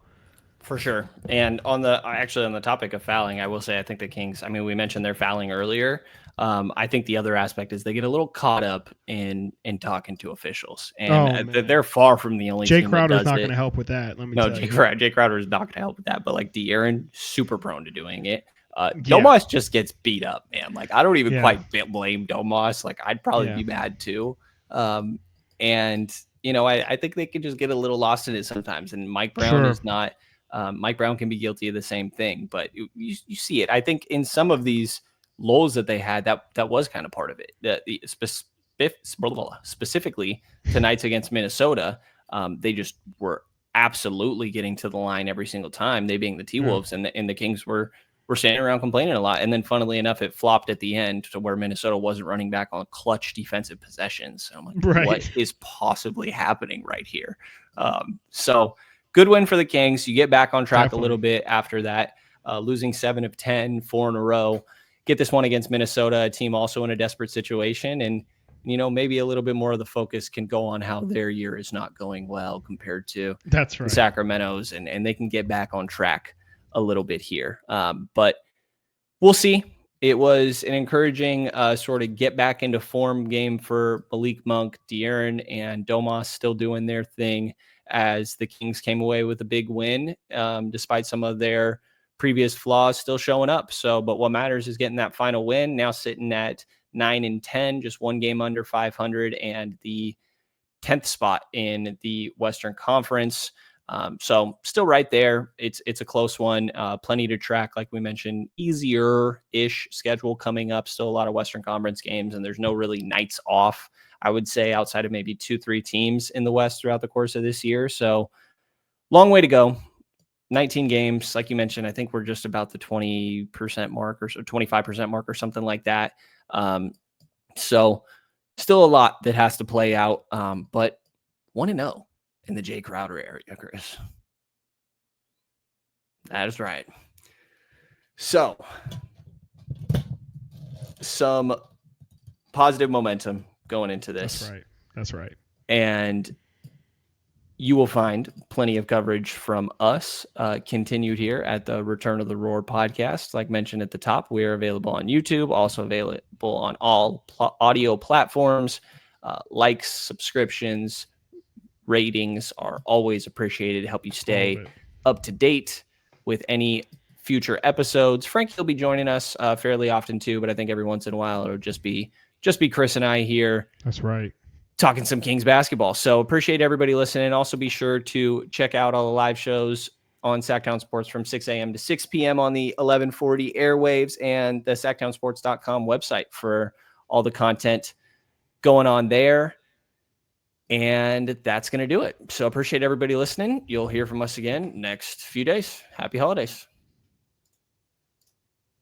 For sure. And on the topic of fouling, I will say I think the Kings, I mean, we mentioned their fouling earlier. I think the other aspect is they get a little caught up in talking to officials, and they're far from the only Jae team Crowder that is not going to help with that. Let me tell you. Jae Crowder is not going to help with that, but like De'Aaron, super prone to doing it. Domas just gets beat up, man. Like I don't even quite blame Domas. Like I'd probably be mad too. And I think they can just get a little lost in it sometimes. And Mike Brown is not. Mike Brown can be guilty of the same thing, but you see it. I think in some of these lulls that they had, that was kind of part of it. Specifically tonight's against Minnesota, they just were absolutely getting to the line every single time. They being the T-Wolves, and the Kings were standing around complaining a lot. And then, funnily enough, it flopped at the end to where Minnesota wasn't running back on clutch defensive possessions. So I'm like, what is possibly happening right here? So. Good win for the Kings. You get back on track a little bit after that, losing 7 of 10, 4 in a row. Get this one against Minnesota, a team also in a desperate situation. And, maybe a little bit more of the focus can go on how their year is not going well compared to the Sacramento's, and they can get back on track a little bit here. But we'll see. It was an encouraging sort of get back into form game for Malik Monk, De'Aaron, and Domas still doing their thing, as the Kings came away with a big win, despite some of their previous flaws still showing up. But what matters is getting that final win, now sitting at 9-10, just one game under 500, and the 10th spot in the Western Conference. So still right there. It's a close one. Plenty to track, like we mentioned, easier-ish schedule coming up. Still a lot of Western Conference games, and there's no really nights off, I would say, outside of maybe 2-3 teams in the West throughout the course of this year. So long way to go. 19 games. Like you mentioned, I think we're just about the 20% mark or so, 25% mark or something like that. So still a lot that has to play out. But 1-0 in the Jae Crowder area, Chris. That is right. So some positive momentum going into this. That's right. And you will find plenty of coverage from us continued here at the Return of the Roar podcast. Like mentioned at the top, we are available on YouTube, also available on all audio platforms. Likes, subscriptions, ratings are always appreciated to help you stay up to date with any future episodes. Frank will be joining us fairly often too, but I think every once in a while it'll just be Chris and I here. That's right. Talking some Kings basketball. So appreciate everybody listening. Also be sure to check out all the live shows on Sactown Sports from 6 a.m. to 6 p.m. on the 1140 airwaves and the SactownSports.com website for all the content going on there. And that's going to do it. So appreciate everybody listening. You'll hear from us again next few days. Happy holidays.